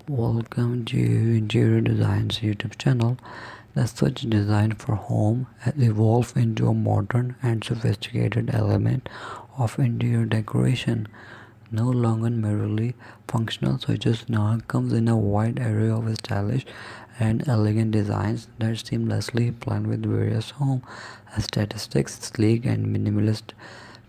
Welcome to Interior Design's YouTube channel. The switch design for home has evolved into a modern and sophisticated element of interior decoration. No longer merely functional switches now comes in a wide array of stylish and elegant designs that seamlessly blend with various home aesthetics. Sleek and minimalist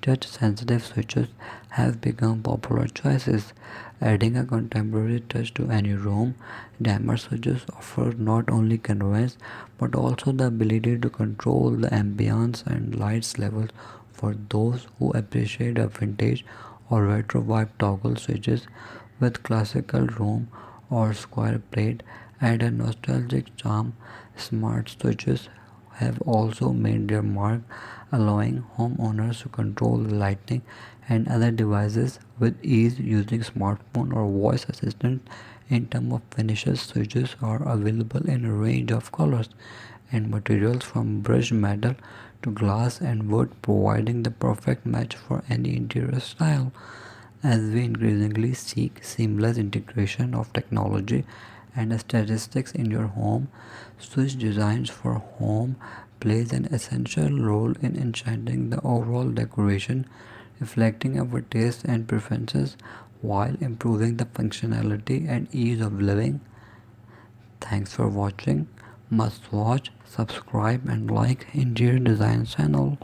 touch-sensitive switches have become popular choices, adding a contemporary touch to any room. Dimmer switches offer not only convenience but also the ability to control the ambience and lights levels for those who appreciate a vintage or retro vibe. Toggle switches with classical room or square plate add a nostalgic charm. Smart switches have also made their mark, allowing homeowners to control the lighting and other devices with ease using smartphone or voice assistant. In terms of finishes, switches are available in a range of colors and materials from brushed metal to glass and wood, providing the perfect match for any interior style. As we increasingly seek seamless integration of technology and statistics in your home, switch designs for home plays an essential role in enchanting the overall decoration, reflecting our tastes and preferences while improving the functionality and ease of living. Thanks for watching. Must watch, subscribe and like Interior Design channel.